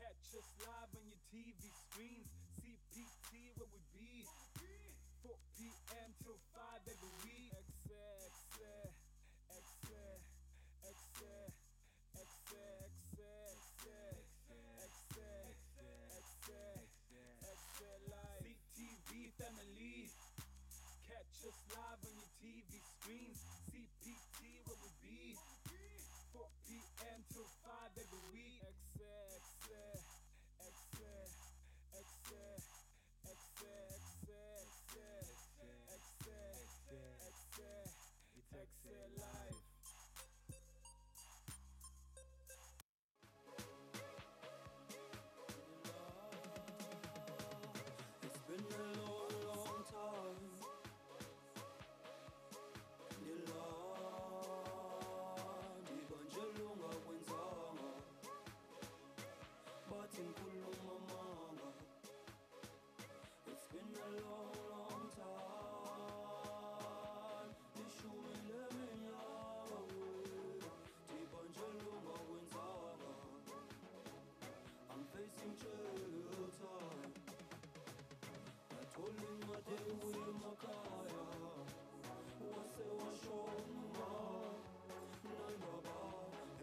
Catch us live on your TV screens. CPT where we be. 4 p.m. till 5 every week. Ekse, Ekse, Ekse, Ekse, Ekse live. CTV family. Catch us live on your TV screens. CPT where we be. 4 p.m. till 5 every week. Ekse, Ekse, Ekse, Ekse, it's Ekse live. It's been a long, long time. It's been a long, long time. I'm facing jail time. I told him I did with my car. What's it was showing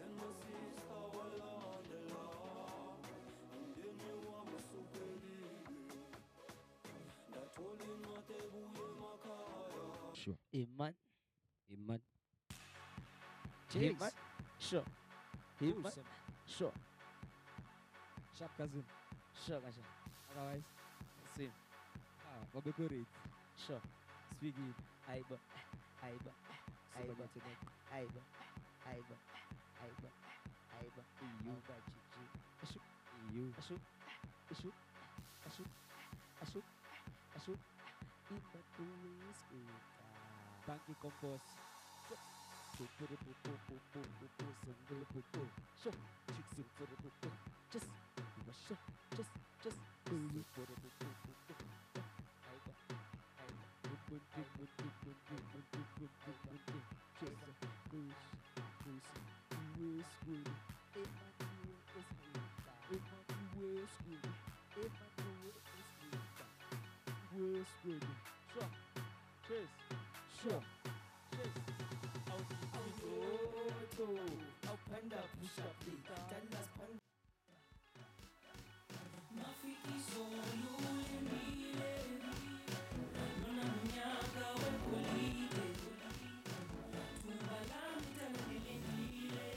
and my sister were on the law. And then you want me so baby. I told him I did with my car. Sure. Iman. James. Iman. Sure. Iman. Sure. Sharp cousin. Sure, Kasha. Otherwise, Same. Babeko Sure. Speaking. Aiba. Super internet. Aiba. EU. Aiba. Chichi. Ashuk. EU. Ashuk. Iba tulis kita. Banky Compos. Cheers. Au panda pusha pita Dallas panda Mafiki solo emile Nona mnyaka wekolide Tumbalanta nilendile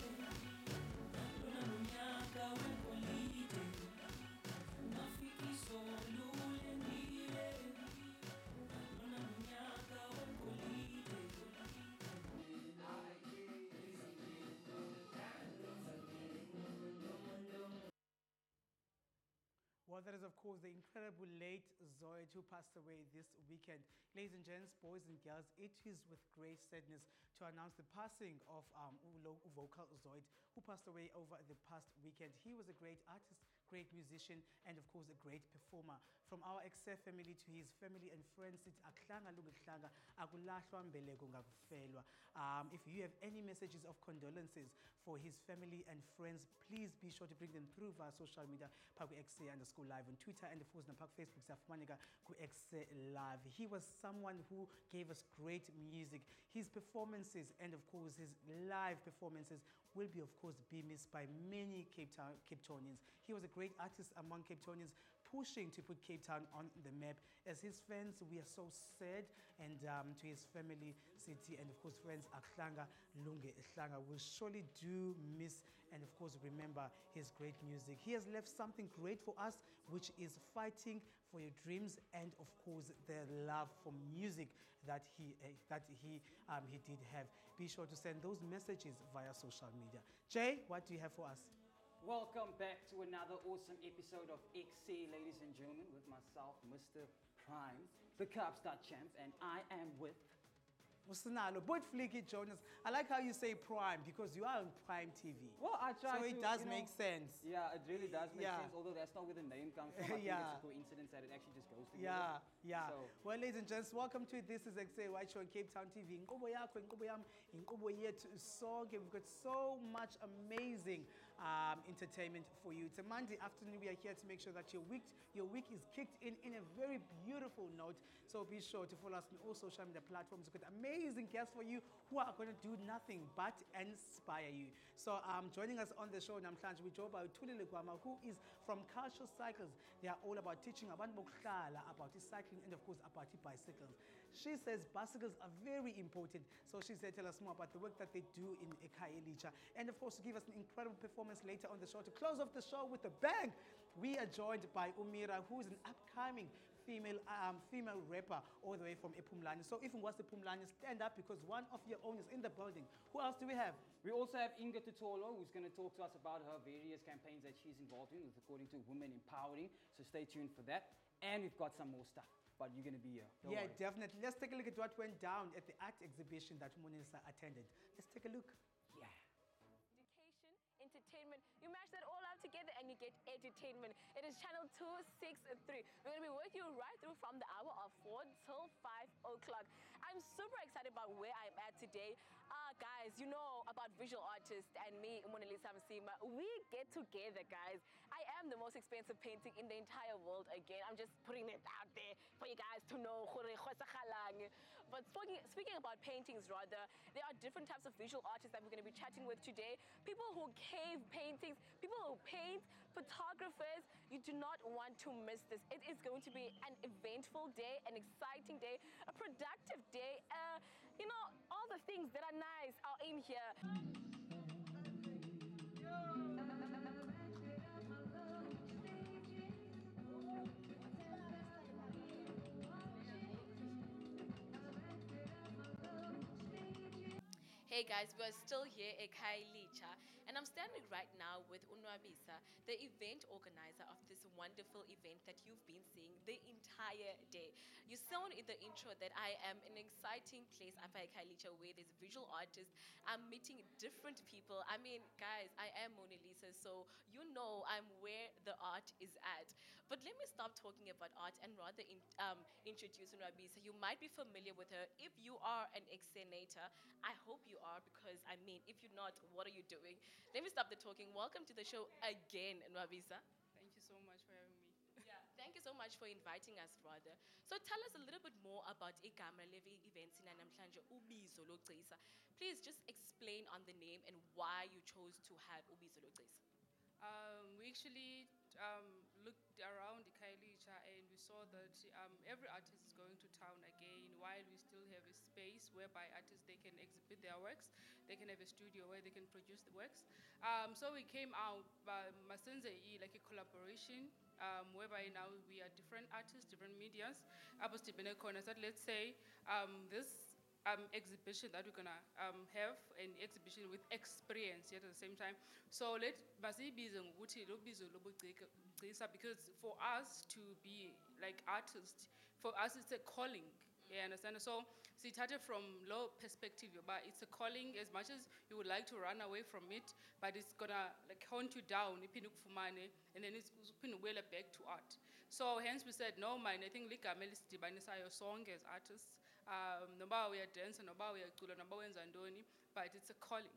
Nona mnyaka wekolide Mafiki solo emile Nona mnyaka wekolide Well, that is, of course, the incredible late Zoid who passed away this weekend. Ladies and gents, boys and girls, it is with great sadness to announce the passing of vocal Zoid, who passed away over the past weekend. He was a great artist, great musician, and of course, a great performer. From our Ekse family to his family and friends, it's aklanga lungihlanga, akulahlwa mbeleko ngakufelwa. If you have any messages of condolences for his family and friends, please be sure to bring them through via social media, Ekse_live on Twitter, and of course, Napak Facebook, Safumanika, Ekse Live. He was someone who gave us great music. His performances and of course his live performances will be, of course, be missed by many Cape Townians. He was a great artist among Cape Townians, pushing to put Cape Town on the map. As his fans, we are so sad, and to his family, city, and of course friends, Aklanga Lunge Ehlanga will surely do miss and of course remember his great music. He has left something great for us, which is fighting for your dreams and of course the love for music that he did have. Be sure to send those messages via social media. Jay, what do you have for us? Welcome back to another awesome episode of Ekse, ladies and gentlemen, with myself, Mr. Prime, the Kaapstad champ, and I am with Sinalo, but flicky Jonas. I like how you say Prime because you are on Prime TV. Well, I try so to, it does make sense. Yeah, it really does make Yeah. sense, although that's not where the name comes from. I think it's a coincidence that it actually just goes together. Yeah. So, well, ladies and gents, welcome to This is Ekse White Show on Cape Town TV. We've got so much amazing entertainment for you. It's a Monday afternoon. We are here to make sure that your week is kicked in a very beautiful note. So be sure to follow us on all social media platforms. We've got amazing guests for you who are going to do nothing but inspire you. So joining us on the show namhlanje we job by Tulile Gwama, who is from Cultural Cycles. They are all about teaching abantu bokuhlala, about cycling, and of course about bicycles. She says bicycles are very important. So she's there to tell us more about the work that they do in Ekse. And of course to give us an incredible performance later on the show. To close off the show with a bang, we are joined by Umira, who is an upcoming female rapper all the way from Epumlani. So if you watch the Pumlani, stand up because one of your own is in the building. Who else do we have? We also have Inga Tutolo, who's going to talk to us about her various campaigns that she's involved in, according to Women Empowering. So stay tuned for that. And we've got some more stuff, but you're going to be here. Don't worry. Definitely. Let's take a look at what went down at the art exhibition that Monisa attended. Let's take a look. Yeah. Education, entertainment, you mash that all up together and you get edutainment. It is channel 263. We're going to be with you right through from the hour of 4 till 5 o'clock. I'm super excited about where I'm at today. Guys, you know about visual artists and me, Msime. We get together, guys. I am the most expensive painting in the entire world again. I'm just putting it out there for you guys to know. But speaking about paintings, rather, there are different types of visual artists that we're going to be chatting with today. People who cave paintings, people who paint, photographers. You do not want to miss this. It is going to be an eventful day, an exciting day, a productive day. You know, all the things that are nice are in here. Hey guys, we're still here at Ekse, and I'm standing right now with Unwabisa, the event organizer of this wonderful event that you've been seeing the entire day. You saw in the intro that I am in an exciting place at Ekse where there's visual artists. I'm meeting different people. I mean, guys, I am Mona Lisa, so you know I'm where the art is at. But let me stop talking about art and rather introduce Unwabisa. You might be familiar with her. If you are an Eksenator, I hope you are, because I mean, if you're not, what are you doing? Let me stop the talking. Welcome to the show again, Nwabisa. Thank you so much for having me. Yeah. Thank you so much for inviting us, rather. So tell us a little bit more about Igama Levy events in namhlanje Ubizo Logcisa. Please just explain on the name and why you chose to have Ubizo Logcisa. We actually looked around the Kailicha and we saw that every artist is going to town again while we still have a space whereby artists, they can exhibit their works, they can have a studio where they can produce the works. So we came out by Masenze like a collaboration whereby now we are different artists, different medias. Let's say this exhibition that we're gonna have, an exhibition with experience yet at the same time. So because for us to be like artists, for us it's a calling. You understand? So see it from low perspective, but it's a calling. As much as you would like to run away from it, but it's gonna like hunt you down, and then it's gonna back to art. So hence we said no, man. I think your song as artists. Noba we are dancing, noba we are cula, noba we are but it's a calling.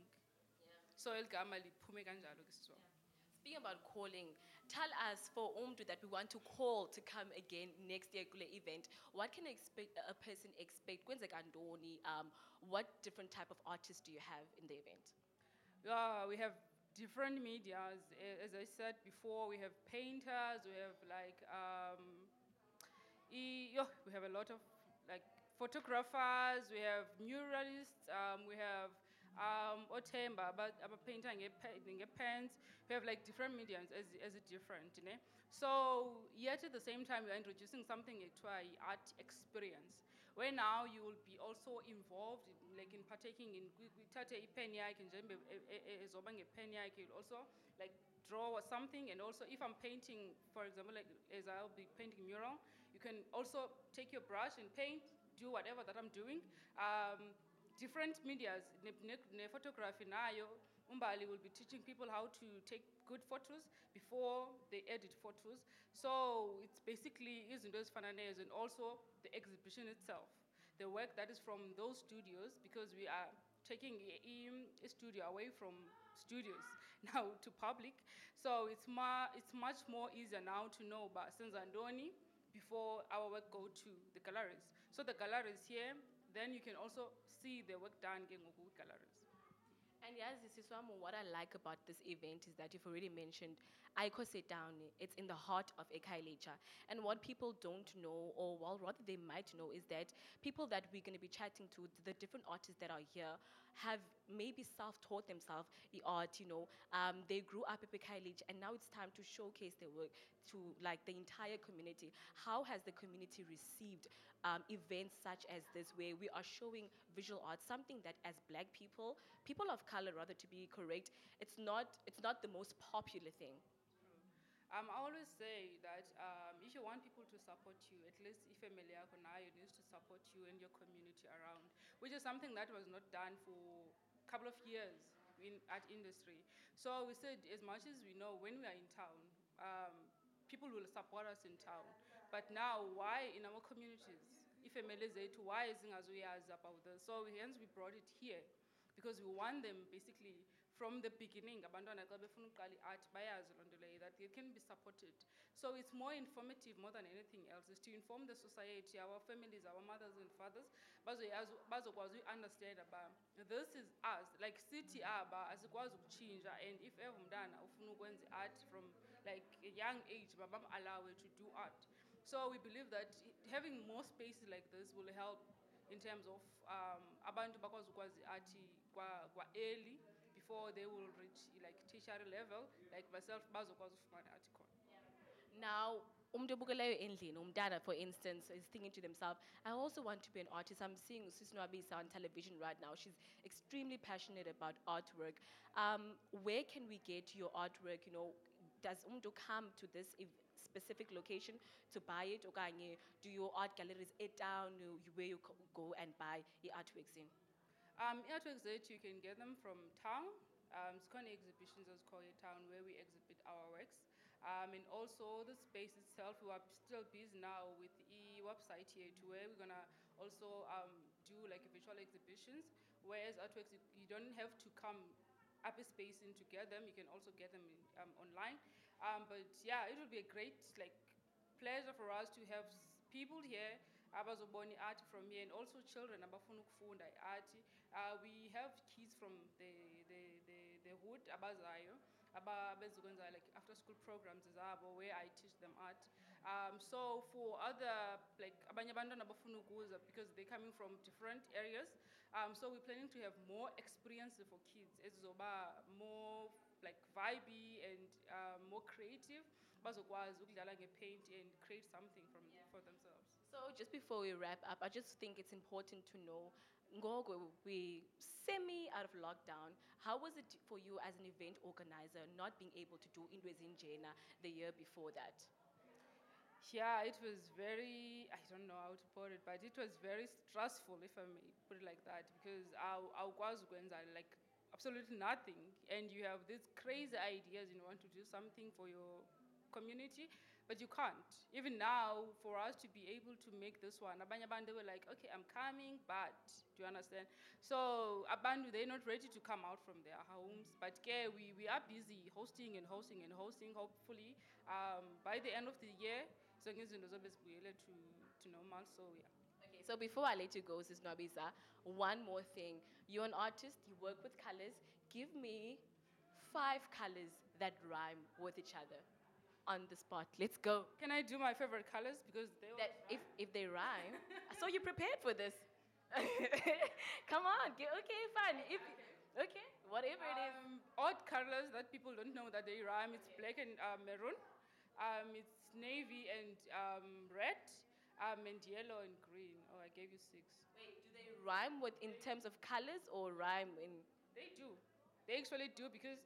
Yeah. So elgama liphume kanjalo ke siswa. Speaking about calling, tell us for Umdu that we want to call to come again next year kule event. What can a person expect? What different type of artists do you have in the event? Yeah, we have different medias. As I said before, we have painters, we have like we have a lot of like photographers, we have muralists, we have otemba, but painter pens. We have like different mediums as a different, you know? So yet at the same time we are introducing something to our art experience, where now you will be also involved in partaking in a pen you'll also like draw or something, and also if I'm painting, for example, like as I'll be painting mural, you can also take your brush and paint, do whatever that I'm doing. Different medias, photography nayo, Umbali will be teaching people how to take good photos before they edit photos. So it's basically those fananes, and also the exhibition itself, the work that is from those studios, because we are taking a studio away from studios now to public. So it's much more easier now to know about Senzandoni before our work go to the galleries. So the galleries here, then you can also see the work done in galleries. And yes, this is what I like about this event is that you've already mentioned Aiko Sit Down. It's in the heart of Ekailecha. And what people don't know, or well, rather they might know, is that people that we're going to be chatting to, the different artists that are here, have maybe self-taught themselves the art, they grew up at Ekailecha, and now it's time to showcase their work to like the entire community. How has the community received events such as this, where we are showing visual art, something that as black people of color rather to be correct, it's not the most popular thing. I always say that if you want people to support you, at least if family needs to support you and your community around, which is something that was not done for a couple of years in art industry. So we said, as much as we know, when we are in town, people will support us in town. But now, why in our communities? If family why is about this? So hence we brought it here, because we want them basically from the beginning, abantwana xa befuna uqala art bayazi loo nto leyo, that they can be supported. So it's more informative more than anything else, is to inform the society, our families, our mothers and fathers, bazokwazi understand about this is us, like city aba asikwazi ukutshintsha, and if ever umntana ufuna ukwenza art from like a young age, allow to do art. So we believe that having more spaces like this will help in terms of abantu bakwazi ukwazi ati kwa early, before they will reach like tertiary level, like myself bazokwazi ufumana art khona. Now, umdana, for instance, is thinking to themselves, I also want to be an artist. I'm seeing Sis Nwabisa on television right now. She's extremely passionate about artwork. Where can we get your artwork? Does umdu come to this specific location to buy it? Or do your art galleries down where you go and buy the artworks in? Artworks that you can get them from town. It's kind of exhibitions as called town, where we exhibit our works. And also the space itself, we are still busy now with the website here, to where we're gonna also do like virtual exhibitions, whereas artworks you don't have to come up a space in to get them. You can also get them online. But yeah, it will be a great like pleasure for us to have people here abazobona art from here, and also children abafuna ukufunda art. We have kids from the hood abazayo abezokwenza like after school programs zabo, where I teach them art. So for other like abanye abantwana abafuna ukuza, because they're coming from different areas, so we're planning to have more experiences for kids ezizoba more like vibey and more creative, bazokwazi ukudlala ngepaint and create something for themselves. So just before we wrap up, I just think it's important to know, Ngogo, we semi out of lockdown. How was it for you as an event organizer, not being able to do Indwezinjena the year before that? Yeah, it was very, I don't know how to put it, but it was very stressful, if I may put it like that, because I was like absolutely nothing, and you have these crazy ideas and you want to do something for your community, but you can't. Even now, for us to be able to make this one, abanye abantu were like, okay, I'm coming, but do you understand? So abantu, they're not ready to come out from their homes, but yeah, we are busy hosting and hosting and hosting. Hopefully, by the end of the year, so to normal. So yeah. Okay, so before I let you go, Sis Nwabisa, one more thing. You're an artist, you work with colors. Give me 5 colors that rhyme with each other on the spot. Let's go. Can I do my favorite colors? Because they That if they rhyme. So you prepared for this. Come on. Okay, fine. Okay, whatever it is. Odd colors that people don't know that they rhyme. It's black and maroon. It's navy and red. And yellow and green. Oh, I gave you 6. Wait, do they rhyme in terms of colors, or rhyme in? They do. They actually do, because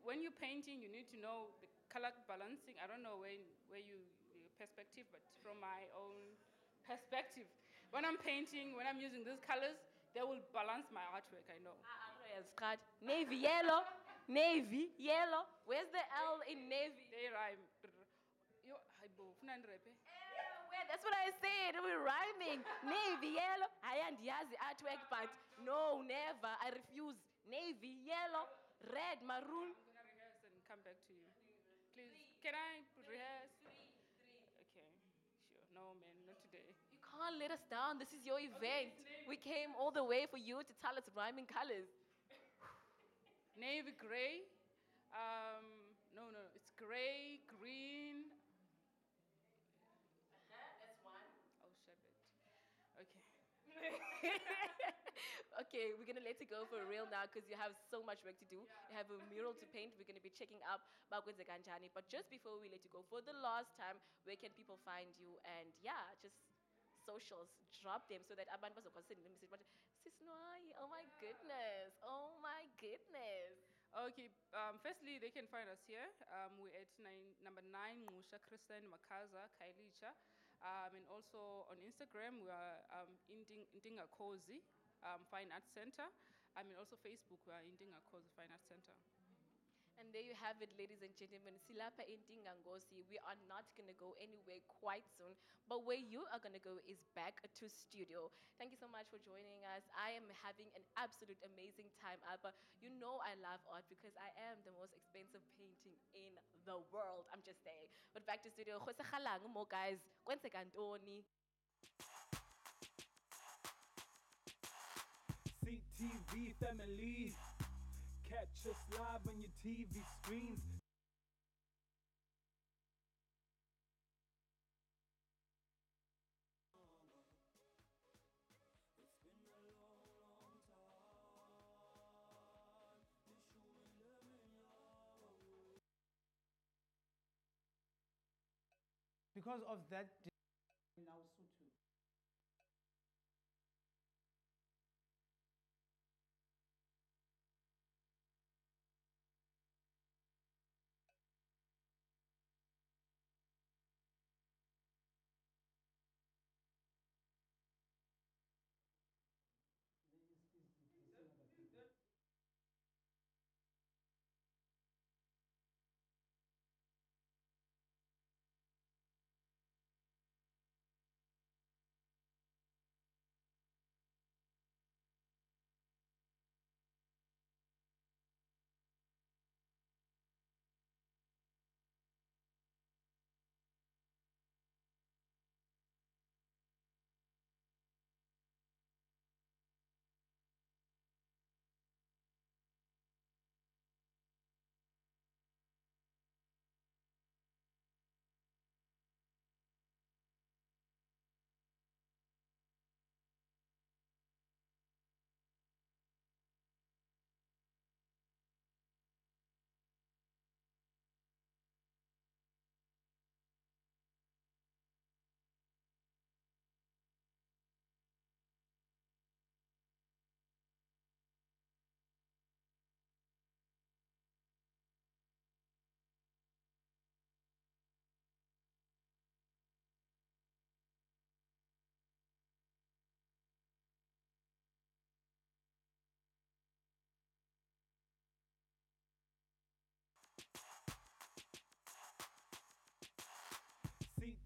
when you're painting, you need to know the color balancing. I don't know where your perspective, but from my own perspective, when I'm painting, when I'm using these colors, they will balance my artwork. I know. Navy yellow, navy yellow. Where's the L in navy? They rhyme. Where That's what I said. We're rhyming. Navy, yellow. I and yazi artwork, but no, never. I refuse. Navy, yellow, red, maroon. I'm gonna rehearse and come back to you. Please, can I rehearse? Okay, sure. No, man, not today. You can't let us down. This is your event. We came all the way for you to tell us rhyming colors. Navy gray. No, it's gray, green. That's one. Oh, shit it. Okay. Okay, we're gonna let you go for real now because you have so much work to do. You have a mural to paint. We're gonna be checking up Bakwenze Kanjani. But just before we let you go, for the last time, where can people find you? And yeah, just socials, drop them so that abantu bazokwazi sending message. Sisnwai, oh my goodness, oh my goodness. Okay, firstly, they can find us here. We're at number 9, Musha Kristen Makaza, Kailicha. And also on Instagram, we are Indinga Kozi Fine Arts Center. And also Facebook, we are Indinga Kozi Fine Arts Center. And there you have it, ladies and gentlemen. Silapa Intingangosi. We are not going to go anywhere quite soon. But where you are going to go is back to studio. Thank you so much for joining us. I am having an absolute amazing time, Alba. You know I love art because I am the most expensive painting in the world. I'm just saying. But back to studio. More guys. CTV family. Catch us live on your TV screens. Because of that, now Sutu.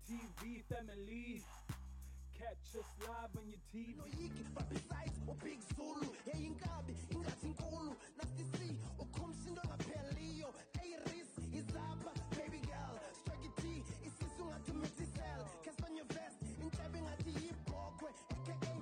CTV family. Catch us live on your TV. Noyiki, but besides, big Zulu, hey Ingabi, Ingatinkulu, Nastisi, Kumsindo Pelio, Iris, Izapa, baby girl, Stragity, Isisunga to Metisel, Caspan your vest, in Jabbing at the Bokwe, aka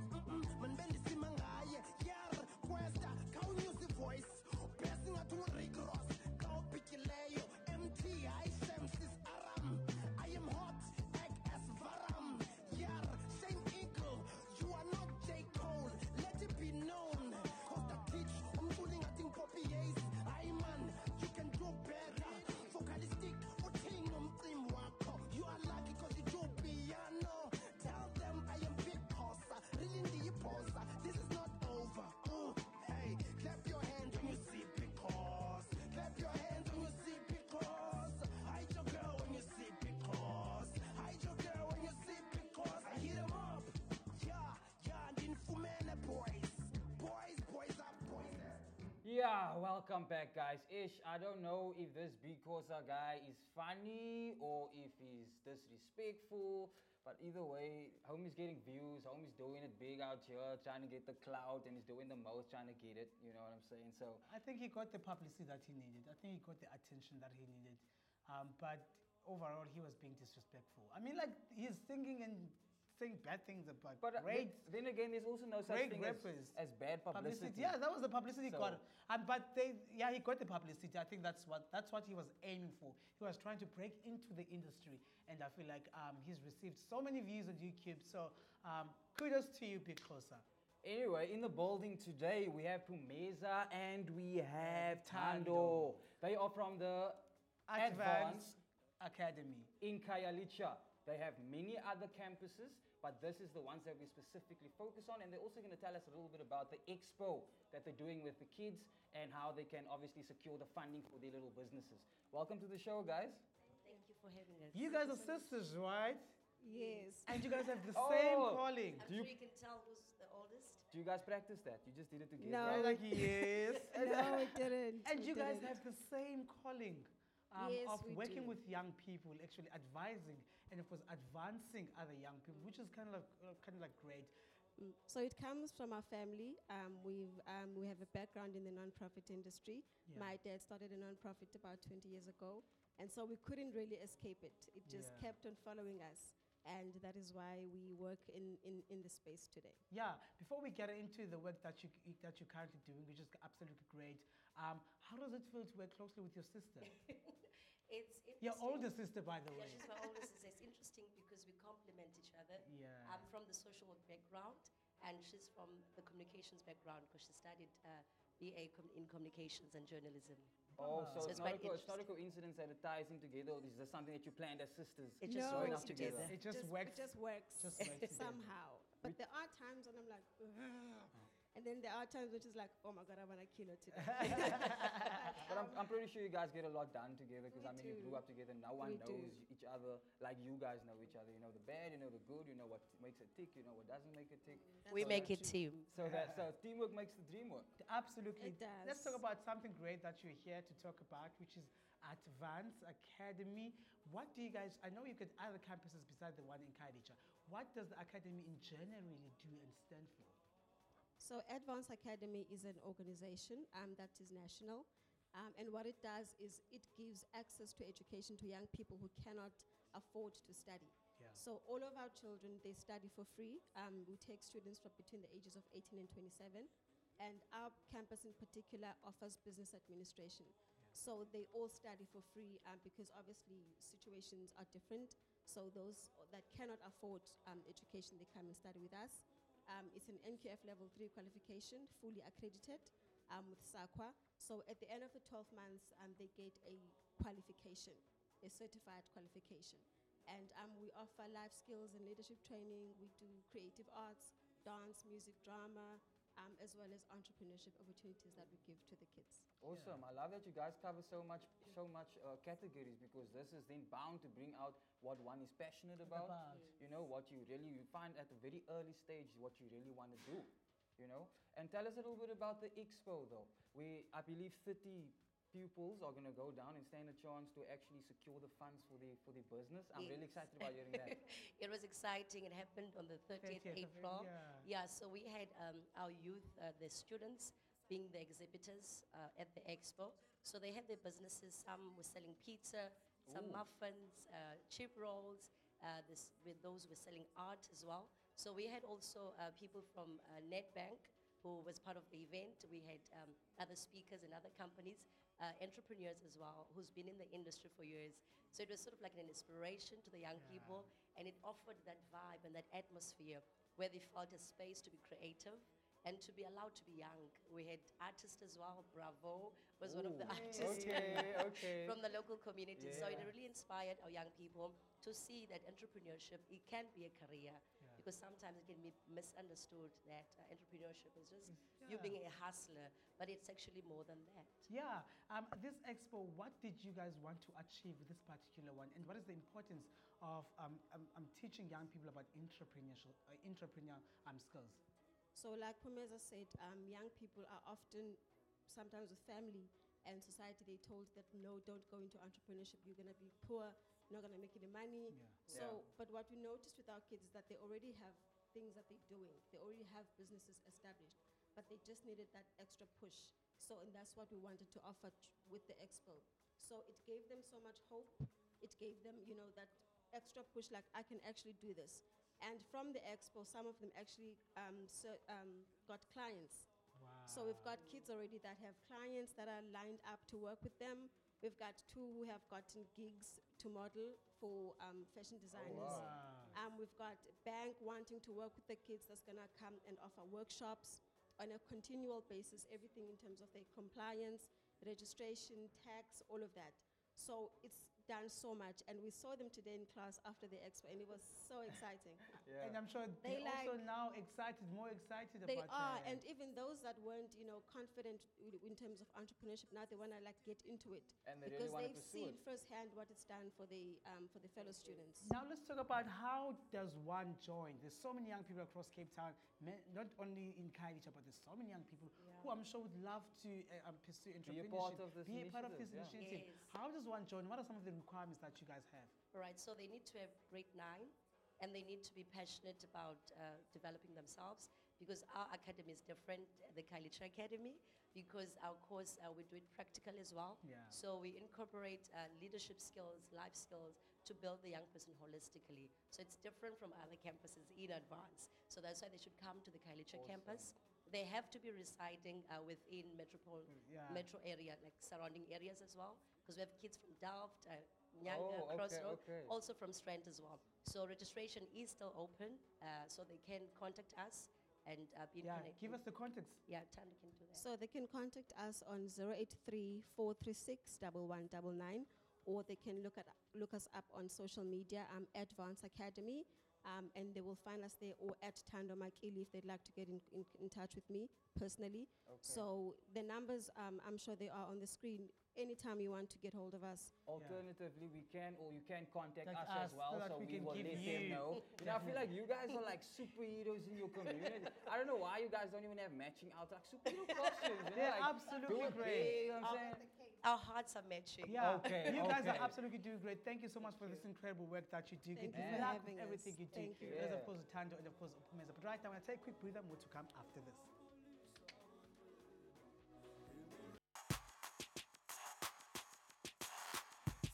Manbendi Simangaya, Yar, Questa, Cow Music Voice, Passing out to Rigros, Cow Pikileo, MT, I Shamsis Aram, I am hot, egg as Varam, Yar, same eagle, you are not J. Cole, let it be known. Cause the teach, I'm pulling at in Poppy Ace. I man, you can do better. Vocalistic, or ting team wako. You are lucky cause you do piano. Tell them I am big posa, really the posa. This is not over. Ooh, hey, clap your hands when you see because. Clap your hands when you see because. Hide your girl when you see because. Hide your girl when you see because. I hit 'em up. Yeah, didn't fumene boys. Boys up, boys. Yeah, welcome back, guys. Ish, I don't know if this Bikosa guy is funny or if he's disrespectful, But either way, homie's getting views, homie's doing it big out here, trying to get the clout, and he's doing the most trying to get it, you know what I'm saying? So, I think he got the publicity that he needed. I think he got the attention that he needed. But overall, he was being disrespectful. I mean, like, he's singing and saying bad things about but great, then again, there's also no such great thing rappers. as bad publicity. Yeah, that was the publicity he So- got. But he got the publicity. I think that's what he was aiming for. He was trying to break into the industry, and I feel like he's received so many views on YouTube. So kudos to you, Big Closer. Anyway, in the building today, we have Pumeza and we have Tando. Tando. They are from the Advanced Academy. in Khayelitsha. They have many other campuses, but this is the ones that we specifically focus on. And they're also going to tell us a little bit about the expo that they're doing with the kids and how they can obviously secure the funding for their little businesses. Welcome to the show, guys. Thank you for having us. You guys are sisters, right? Yes. And you guys have the Oh. same calling. I'm Do you- sure you can tell who's the oldest. Do you guys practice that? You just did it together? Yeah, like yes. No, we didn't. And we you guys didn't. have the same calling Yes, of we working do. with young people, actually advising and of course advancing other young people, which is kind of like great. So it comes from our family. We have a background in the non-profit industry. Yeah. My dad started a non-profit about 20 years ago, and so we couldn't really escape it. It just Yeah. kept on following us, and that is why we work in the space today. Yeah. Before we get into the work that you're currently doing, which is absolutely great, how does it feel to work closely with your sister? It's interesting. Your older sister, by the Yeah, way. she's my older sister. It's interesting because we complement each other. Yeah. I'm from the social work background, and she's from the communications background because she studied in communications and journalism. Oh, Ah. so, So it's it's not, quite it's not a coincidence that it ties them together, or is this something that you planned as sisters? It just No, growing works up it together? It just works. It just works. Just works together. somehow. But there are times when I'm like, and then there are times which is like, oh my God, I want to kill her today. But I'm pretty sure you guys get a lot done together because We I mean, you do. grew up together. No one We do. knows each other like you guys know each other. You know the bad, you know the good, you know what makes it tick, you know what doesn't make it tick. We That's make so it true. team. So teamwork makes the dream work. Absolutely. It does. Let's talk about something great that you're here to talk about, which is Advanced Academy. What do you guys, I know you got other campuses besides the one in Khayelitsha. What does the academy in general really do and stand for? So Advanced Academy is an organization that is national. And what it does is it gives access to education to young people who cannot afford to study. Yeah. So all of our children, they study for free. We take students from between the ages of 18 and 27. And our campus in particular offers business administration. So they all study for free because obviously situations are different. So those that cannot afford education, they come and study with us. It's an NQF level 3 qualification, fully accredited with SAQA. So at the end of the 12 months, they get a qualification, a certified qualification. And we offer life skills and leadership training. We do creative arts, dance, music, drama, as well as entrepreneurship opportunities that we give to the kids. Awesome. I love that you guys cover so much categories because this is then bound to bring out what one is passionate about. You know, what you find at the very early stage what you really want to do. You know, and tell us a little bit about the expo though. I believe 30 pupils are going to go down and stand a chance to actually secure the funds for the business. I'm really excited about hearing that. It was exciting. It happened on the 30th 30th of April. yeah. Yeah, so we had our youth, the students, being the exhibitors at the expo. So they had their businesses. Some were selling pizza, some Ooh. muffins, chip rolls. Those were selling art as well. So we had also people from Netbank who was part of the event. We had other speakers and other companies, entrepreneurs as well, who's been in the industry for years. So it was sort of like an inspiration to the young people, and it offered that vibe and that atmosphere where they felt a space to be creative and to be allowed to be young. We had artists as well. Bravo was one of the Ooh, artists okay. from the local community. So it Yeah. really inspired our young people to see that entrepreneurship, it can be a career. Because sometimes it can be misunderstood that entrepreneurship is just you being a hustler, but it's actually more than that. Yeah. This expo, what did you guys want to achieve with this particular one? And what is the importance of teaching young people about entrepreneur skills? So like Pumeza said, young people are often, sometimes with family and society, they told that no, don't go into entrepreneurship, you're going to be poor, not going to make any money. Yeah. So, Yeah. but what we noticed with our kids is that they already have things that they're doing. They already have businesses established, but they just needed that extra push. So, and that's what we wanted to offer with the expo. So it gave them so much hope. It gave them, that extra push, like I can actually do this. And from the expo, some of them actually got clients. Wow. So we've got kids already that have clients that are lined up to work with them. We've got 2 who have gotten gigs to model for fashion designers. Wow. We've got a bank wanting to work with the kids that's going to come and offer workshops on a continual basis, everything in terms of their compliance, registration, tax, all of that. So it's done so much. And we saw them today in class after the expo, and it was so exciting. Yeah. And I'm sure They they're also like- now excited, more excited They about are, and even those that weren't, confident in terms of entrepreneurship, now they want to get into it And they because really wanna they've pursue seen it. firsthand what it's done for the fellow students. Now let's talk about how does one join. There's so many young people across Cape Town, not only in Khayelitsha, but there's so many young people who I'm sure would love to pursue entrepreneurship. part of this Be a part of this initiative, yeah. initiative. Yes. How does one join? What are some of the requirements that you guys have? All right, so they need to have grade 9 and they need to be passionate about developing themselves because our academy is different, the Khayelitsha Academy, because our course, we do it practical as well. Yeah. So we incorporate leadership skills, life skills to build the young person holistically. So it's different from other campuses in advance. So that's why they should come to the Khayelitsha campus. They have to be residing within metro area, like surrounding areas as well, because we have kids from Delft, Nyanga, Crossroad, also from Strand as well. So registration is still open, so they can contact us and be connected. Give us the context. Yeah, Tanda can do that. So they can contact us on 083-436-1199, or they can look us up on social media, Advance Academy, and they will find us there, or at Tando Makili if they'd like to get in touch with me personally. So the numbers, I'm sure they are on the screen. Anytime you want to get hold of us. Alternatively, we can, or you can contact Like us as us, well, so that so we we can will give let you- them know. I feel like you guys are like superheroes in your community. I don't know why you guys don't even have matching outfits, like superhero costumes. They're like, absolutely do it great. big, you know what I'm saying? Our hearts are matching. Yeah, Okay, you guys are okay. absolutely doing great. Thank you so much for this incredible work that you do. Thank Good you for luck having with everything us. you do. Thank you. There's of Yeah. course Tando and of course Mesa. But right now, I'm going to take a quick breather. More to come after this.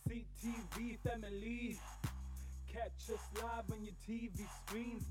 CTV family, catch us live on your TV screens.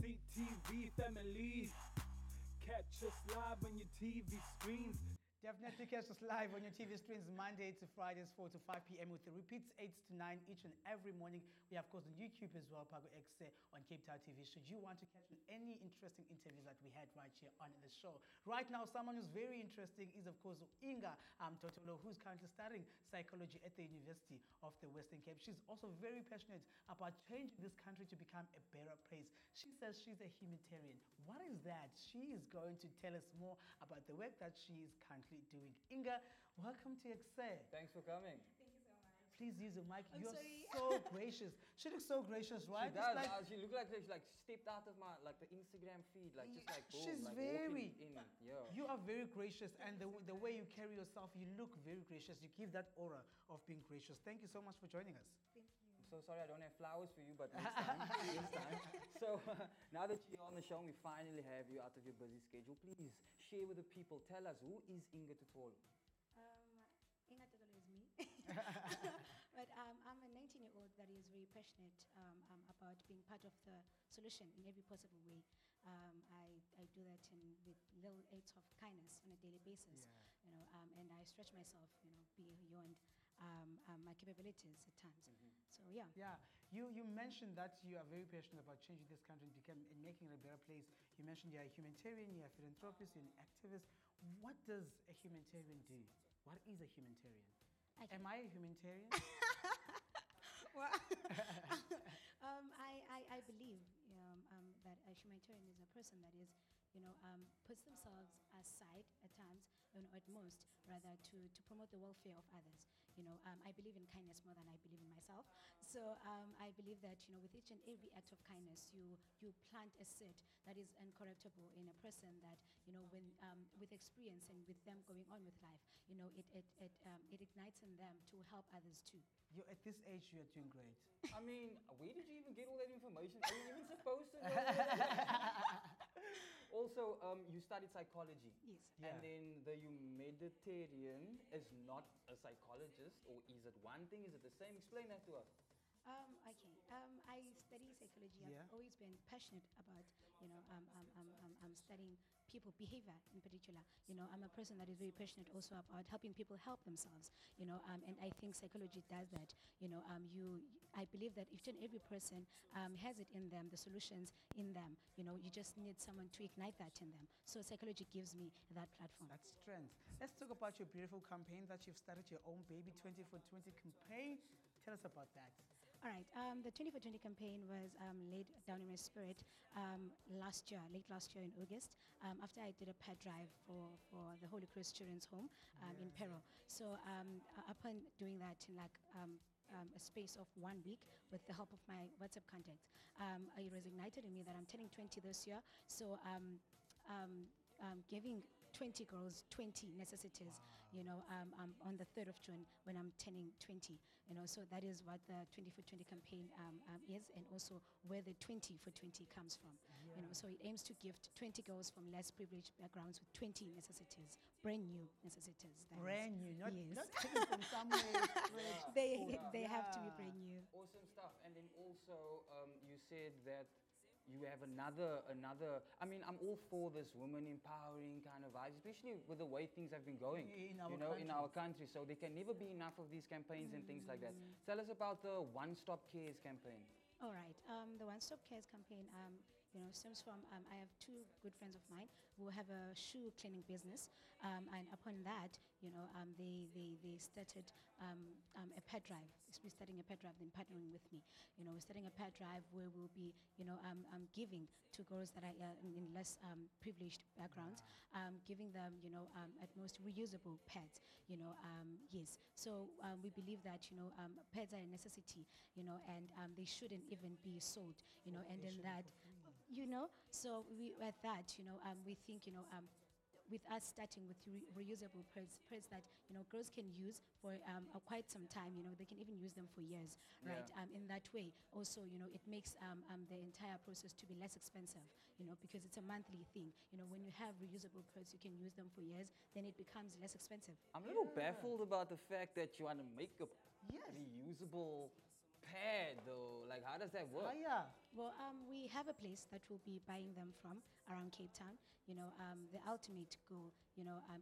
CTV family, catch us live on your TV screens. Definitely catch us live on your TV screens Monday to Fridays, 4 to 5 p.m. with the repeats 8 to 9 each and every morning. We have, of course, on YouTube as well, Pago Ekse on Cape Town TV. Should you want to catch any interesting interviews that we had right here on the show. Right now, someone who's very interesting is, of course, Inga Totolo, who's currently studying psychology at the University of the Western Cape. She's also very passionate about changing this country to become a better place. She says she's a humanitarian. What is that? She is going to tell us more about the work that she is currently doing. Inga, welcome to Ekse. Thanks for coming. Thank you so much. Please use the mic. I'm You're sorry. so gracious. She looks so gracious, right? She does. It's She looks like she's like stepped out of my like the Instagram feed, like just like boom, she's like very. walking in. Yeah. You are very gracious, and the way you carry yourself, you look very gracious. You give that aura of being gracious. Thank you so much for joining us. Thank you. I'm so sorry I don't have flowers for you, but next time, next time. So now that you're on the show, we finally have you out of your busy schedule. Please share with the people. Tell us, who is Inga Tutolo? Inga Totolo is me. But I'm a 19-year-old that is very passionate about being part of the solution in every possible way. I do that with little acts of kindness on a daily basis, and I stretch myself, beyond my capabilities at times. So yeah. Yeah, you mentioned that you are very passionate about changing this country and making it a better place. You mentioned you're a humanitarian, you're a philanthropist, you're an activist. What does a humanitarian do? What is a humanitarian? Am I a humanitarian? Well, I believe that a humanitarian is a person that is, puts themselves aside at times, at most, rather to promote the welfare of others. I believe in kindness more than I believe in myself. So I believe that, with each and every act of kindness, you plant a seed that is incorruptible in a person that, when with experience and with them going on with life, it ignites in them to help others too. At this age, you're doing great. I mean, where did you even get all that information? Are you even supposed to know? Also, you studied psychology. Yes. And then the humanitarian is not a psychologist, or is it one thing? Is it the same? Explain that to us. Okay. I study psychology. Yeah. I've always been passionate about, I'm studying people behavior in particular. I'm a person that is very passionate also about helping people help themselves. And I think psychology does that. I believe that each and every person has it in them, the solutions in them. You just need someone to ignite that in them. So psychology gives me that platform. That's strength. Let's talk about your beautiful campaign that you've started, your own Baby 20 for 20 campaign. Tell us about that. All right. The 20 for 20 campaign was laid down in my spirit late last year in August, after I did a pet drive for the Holy Cross Children's Home in Pero. So upon doing that in a space of 1 week with the help of my WhatsApp contacts, it was ignited in me that I'm turning 20 this year. So giving 20 girls 20 necessities, on the 3rd of June when I'm turning 20. So that is what the 20 for 20 campaign is, and also where the 20 for 20 comes from. So it aims to gift 20 girls from less privileged backgrounds with 20 necessities, brand new necessities. Brand new, not yes. taken from somewhere. They have to be brand new. Awesome stuff. And then also, you said that you have another. I mean, I'm all for this women empowering kind of vibes, especially with the way things have been going in our country. So there can never be enough of these campaigns and things like that. Tell us about the One Stop Cares campaign. All right. The One Stop Cares campaign, stems from, I have two good friends of mine who have a shoe cleaning business. And upon that, they started a pet drive. We're starting a pet drive, then partnering with me. We're starting a pet drive where we'll be, giving to girls that are in less privileged backgrounds, giving them, at most reusable pads. Yes. So we believe that, pads are a necessity, and they shouldn't even be sold, and then that, so at that, we think, with us starting with reusable pads that girls can use for quite some time. They can even use them for years, right? In that way, also, it makes the entire process to be less expensive, because it's a monthly thing. When you have reusable pads, you can use them for years. Then it becomes less expensive. I'm a little baffled about the fact that you want to make a reusable prepared though? Like, how does that work? Yeah. Well, we have a place that we'll be buying them from around Cape Town. The ultimate goal,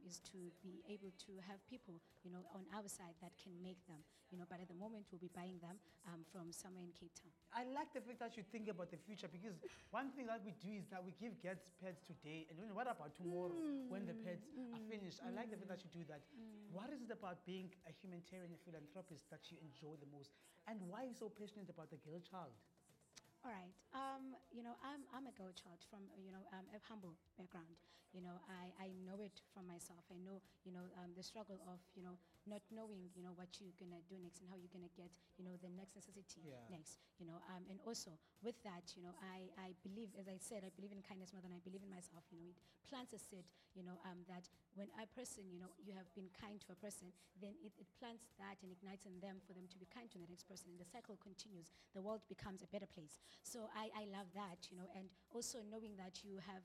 is to be able to have people, on our side that can make them. But at the moment, we'll be buying them from somewhere in Cape Town. I like the fact that you think about the future, because one thing that we do is that we give kids pets today, and then what about tomorrow when the pets are finished? I like the fact that you do that. What is it about being a humanitarian philanthropist that you enjoy the most, and why are you so passionate about the girl child? All right. I'm a girl child from a humble background. I know it from myself. I know the struggle of not knowing what you're gonna do next and how you're gonna get the next necessity next. And also with that, I believe, as I said, I believe in kindness more than I believe in myself. It plants a seed. That when a person you have been kind to a person, then it plants that and ignites in them for them to be kind to the next person, and the cycle continues. The world becomes a better place. So I love that, and also knowing that you have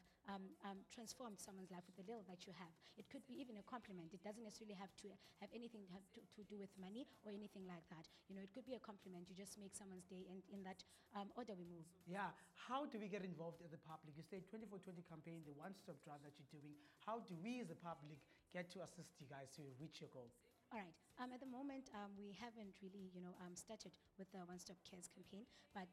transformed someone's life with the little that you have. It could be even a compliment. It doesn't necessarily have to have anything to do with money or anything like that. It could be a compliment. You just make someone's day, and in that order we move. Yeah. How do we get involved as the public? You say 24/20 campaign, the one-stop drive that you're doing. How do we as the public get to assist you guys to reach your goal? All right. At the moment, we haven't really, started with the One Stop Cares campaign, but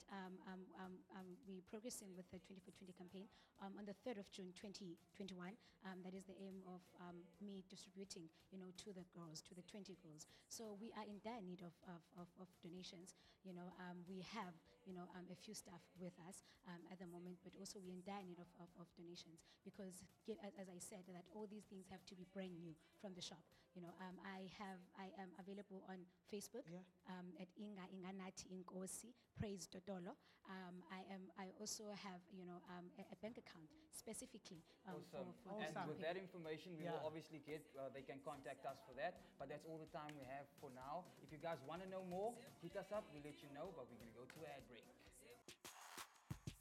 we're progressing with the 24/20 campaign. On the 3rd of June 2021, that is the aim of me distributing, to the girls, to the 20 girls. So we are in dire need of donations. We have, a few staff with us at the moment, but also we're in dire need of donations, because, as I said, that all these things have to be brand new from the shop. I am available on Facebook at Inganati Inkosi Praise Dodolo. I also have a bank account specifically Awesome. for And with that information, we will obviously get, they can contact us for that. But that's all the time we have for now. If you guys want to know more, hit us up. We'll let you know, but we're going to go to an ad break.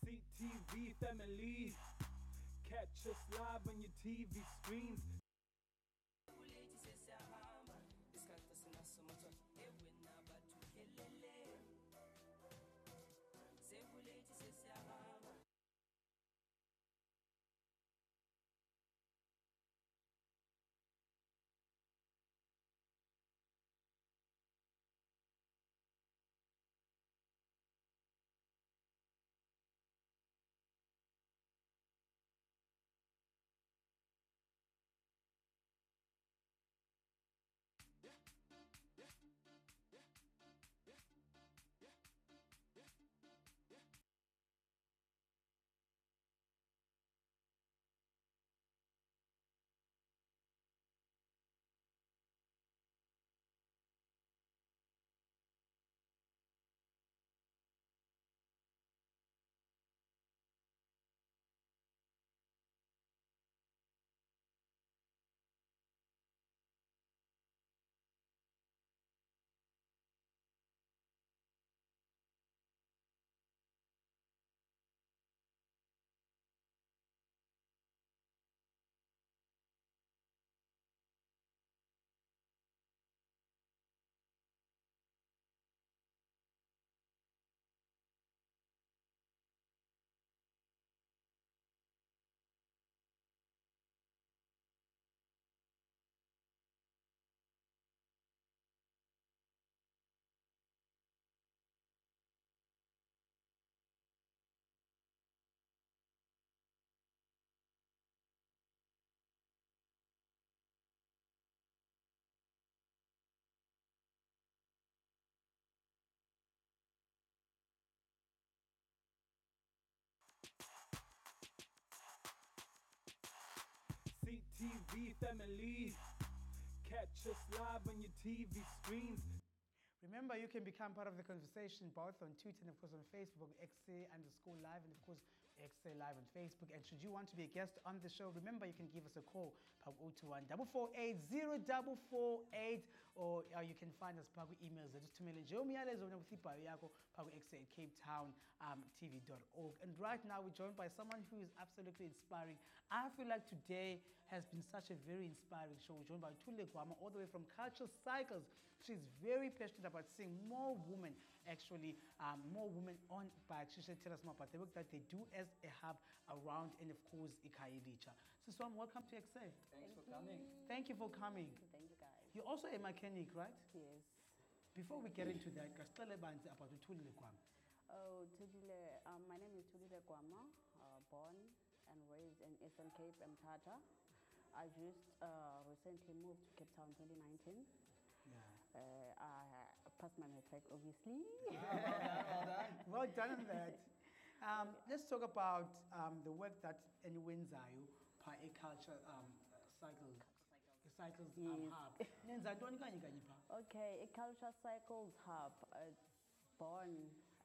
CTV family, catch us live on your TV screens. CTV family, catch us live on your TV screens. Remember, you can become part of the conversation both on Twitter and, of course, on Facebook, Ekse_live, and, of course, Ekse Live on Facebook. And should you want to be a guest on the show, remember, you can give us a call, 021 448 0448, or you can find us phaa emails zethu sithumele nje umyalezo wena with ibhayo yakho phaa Ekse at capetown.tv.org. And right now we're joined by someone who is absolutely inspiring. I feel like today has been such a very inspiring show. We're joined by Thulile Gwama all the way from Cultural Cycles. She's very passionate about seeing more women, actually, more women on bikes. She should tell us more about the work that they do as a hub around, and of course, Ikayelicha. So Swam, welcome to Ekse. Thanks for coming. Thank you for coming. Thank you, guys. You're also a mechanic, right? Yes. Before we get into that, Kastele Banzi about Thulile Gwama. Oh, Thulile, my name is Thulile Gwama, born and raised in Eastern Cape, Mthatha. I just recently moved to Cape Town 2019. Yeah. I passed my matric, obviously. Well done on that. Let's talk about the work that Enwenzayo by a culture cycles hub. Nenza ntoni kanye kanye pha? Okay, a culture cycles hub, born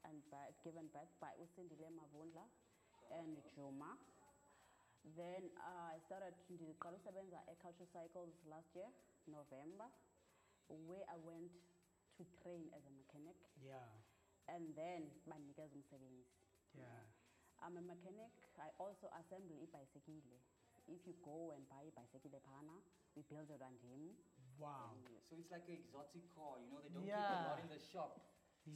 and given birth by Usindile Mavundla and Juma. Then I started Kalusabenza a culture cycles last year, November, where I went to train as a mechanic. Yeah. And then Manikas Msime. Yeah. I'm a mechanic. I also assemble a bicycle. If you go and buy a bicycle pana, we build it around him. Wow. So it's like an exotic car, you know, they don't keep Yeah. a lot in the shop.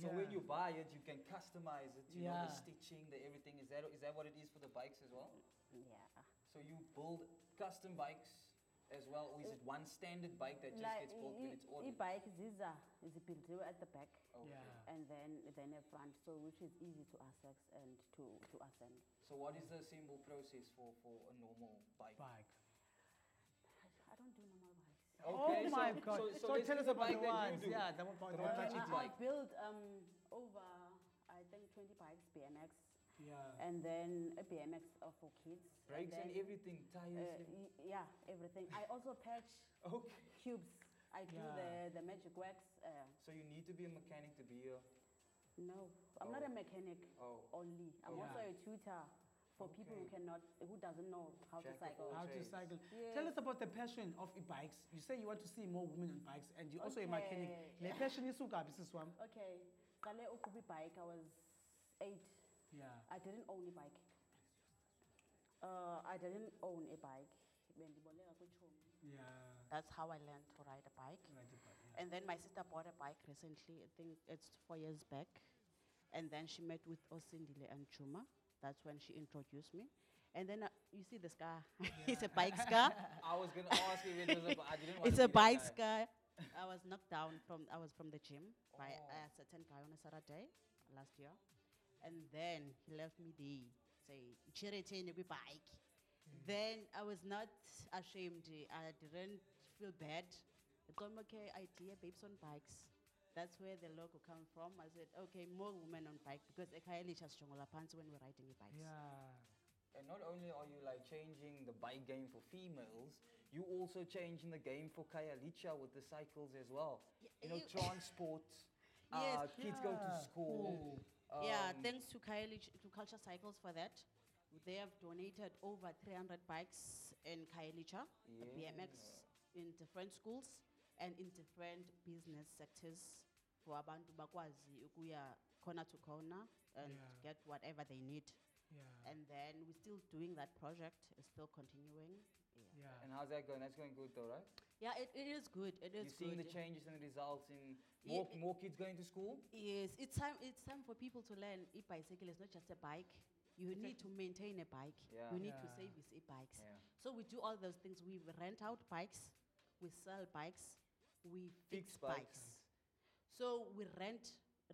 So Yeah. when you buy it, you can customize it, you know, Yeah. the stitching, the everything. Is that what it is for the bikes as well? Yeah. So you build custom bikes as well, or is it one standard bike that just gets built when it's ordered? E-bike is built at the back. Okay. Yeah. And then a front, so which is easy to access and to assemble. So what is the assembly process for a normal bike? Bike. I don't do normal bikes. Okay, Oh my so, God. So, So let's tell do us the about bike the that ones. you do. Yeah, the one The that one you that you do. I bike. built over, I think, 20 bikes, BMX, Yeah. and then a BMX for kids. Brakes and then, everything, tires. yeah, everything. I also patch Okay. cubes. I do Yeah. the magic wax. So you need to be a mechanic to be a. No, I'm not a mechanic only. I'm Yeah. also a tutor for people who doesn't know how to Jack of cycle. all How to trades. cycle. Yes. Tell us about the passion of e-bikes. You say you want to see more women on bikes, and you're also a mechanic. Okay. Le passion is Mrs. Swam. Okay, Kale Ukubi bike, I was 8. Yeah. I didn't own a bike. I didn't own a bike. Bendiboleka kuchomi. Yeah. That's how I learned to ride a bike. Right, yeah. And then my sister bought a bike recently, I think it's 4 years back. And then she met with Osindile and Chuma. That's when she introduced me. And then you see this guy, it's a bike scar. I was gonna ask you if it was I didn't want It's to a be that bike guy. scar. I was knocked down from the gym by a certain guy on a Saturday last year. And then he left me the say charity bike. Then I was not ashamed. I didn't feel bad. I told him, okay, idea, babes on bikes. That's where the logo comes from. I said, okay, more women on bike because Ekayeli has jongola pants when we're riding the bikes. Yeah. And not only are you like changing the bike game for females, you also changing the game for Kayalicha with the cycles as well. You know, transport. Yes. Kids go to school. Yeah, thanks to to Culture Cycles for that. They have donated over 300 bikes in Kayalicha, BMX, in different schools and in different business sectors for abantu bakwazi ukuya corner to corner and get whatever they need. Yeah. And then we're still doing that project. It's still continuing. Yeah. And how's that going? That's going good though, right? Yeah, it is good. It is You're seeing good. the changes and the results in Yeah. more kids going to school? Yes, it's time for people to learn e-bicycle is not just a bike. You need to maintain a bike. Yeah. You need to Yeah. service e-bikes. Yeah. So we do all those things. We rent out bikes, we sell bikes, we fix Fix bikes. So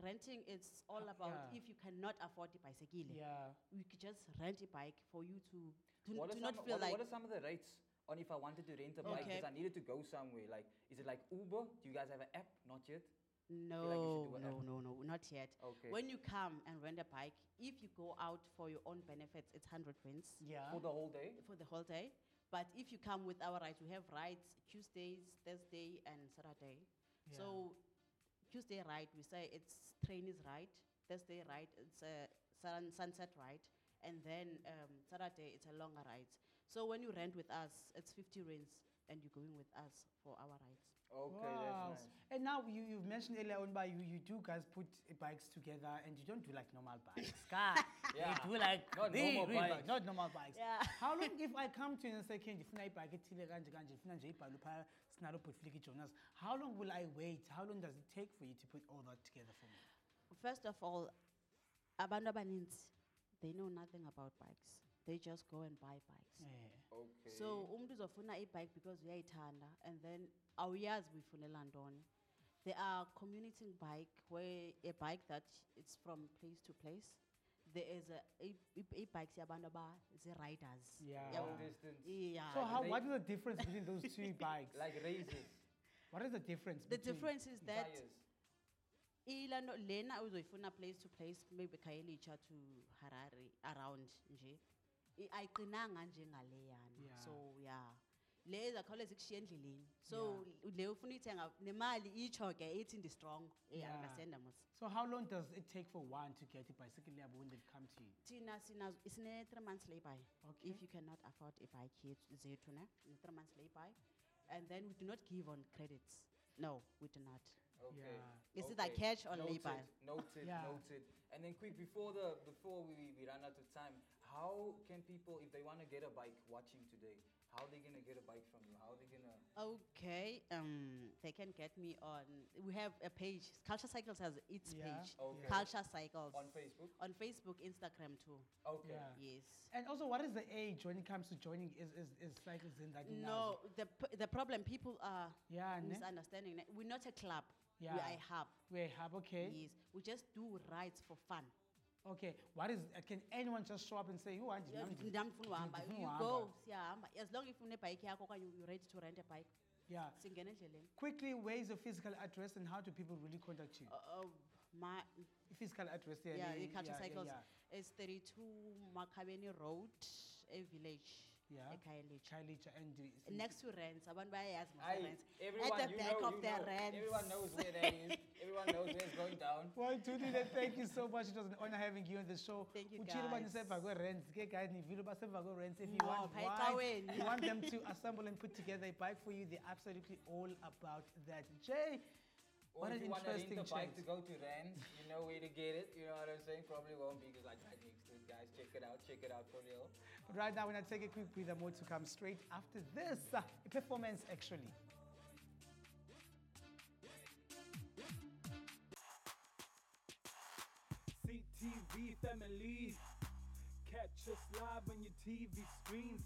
renting is all about Yeah. if you cannot afford a bicycle, Yeah. we could just rent a bike for you to What are not some- feel what- like what are some of the rates on if I wanted to rent a bike? Okay. Because I needed to go somewhere. Like, is it like Uber? Do you guys have an app? Not yet. No, feel like you should do an no, app. no, no, not yet. Okay. When you come and rent a bike, if you go out for your own benefits, it's 100 rands. Yeah. For the whole day? For the whole day. But if you come with our rides, we have rides Tuesdays, Thursday, and Saturday. So Tuesday ride, we say it's trainees ride. Thursday ride, it's a sunset ride. And then Saturday, it's a longer ride. So when you rent with us, it's 50 rands and you're going with us for our rides. Okay, Wow. that's nice. And now you've mentioned earlier on, by you do guys put bikes together and you don't do like normal bikes. God, Yeah. you do like Not big, normal big bikes. not normal bikes. Yeah. How long if I come to you and say, "Can you find bike Sinalo put Jonas?" How long will I wait? How long does it take for you to put all that together for me? First of all, abantu abaninzi, they know nothing about bikes. They just go and buy bikes. Yeah. Okay. So umuntu uzofuna i-bike because uyayithanda, and then awuyazi uyifunela ntoni. There are commuting bike where a bike that it's from place to place. There is a bikes yabantu riders. Yeah. Long distance. Yeah. So how? they- What is the difference between those two bikes? Like razors. What is the difference? The between- difference is that Tires. ilano lena uzoyifuna place to place, maybe Khayelitsha to Harare around nje. Ayiqinanga njengaleyana. Yeah. So yeah. Le zakhawuleza ikushiya endleleni. So le ufuna uyithenga nemali itsho ke ithi ndi strong. Yeah. Understand mos. So how long does it take for one to get a bicycle yabo when they come to you? Thina isine 3 months lay-by. Okay. If you cannot afford a bike here zethu ne, 3 months lay-by. And then we do not give on credits. No, we do not. Okay. Yeah. Is it like cash or Noted, lay-by? Noted, Yeah. noted. And then quick, before we run out of time, how can people, if they want to get a bike watching today, how are they going to get a bike from you? How are they going to... Okay, they can get me on. We have a page. Culture Cycles has its Yeah. page. Okay. Culture Cycles On Facebook? on Facebook, Instagram too. Okay. Yeah. Yes. And also, what is the age when it comes to joining? Is cycles in that? No, the problem people are Yeah, ne? misunderstanding. We're not a club. Yeah. We are a hub. We have okay. Yes. We just do rides for fun. Okay. What is? Can anyone just show up and say, "You want Yeah, to?" ndamfuna uhamba. Ndifuna You uhamba. go, siyahamba. As long as you have a bike yakho okanye you're ready to rent a bike. Yeah. Singena endleleni. Quickly, where is your physical address and how do people really contact you? My Physical address there. yeah, the- the Culture Cycles Yeah. is 32 Makhabeni Road, a village. Yeah. eKhayelitsha. Khayelitsha and Next to Rents, abantu bayayazi mos Aye, Rents. everyone, At the you back know, of you the know. Rents. Everyone knows where that is. Everyone knows where it's going down. Well, Tudile, thank you so much. It was an honor having you on the show. Thank you, Uchilo guys. baniseva kwe-rents. Ke guys, nivilo baseva kwe-rents. If you No, want pay wine, kaweni. you want them to assemble and put together a bike for you, they're absolutely all about that. Jay, Or what if an you want to rent interesting a bike chat. to go to Rands, you know where to get it. You know what I'm saying? Probably won't be because I got next to it, guys. Check it out for real. But right now, we're going to take a quick breather, more to come straight after this. A performance, actually. CTV family, catch us live on your TV screens.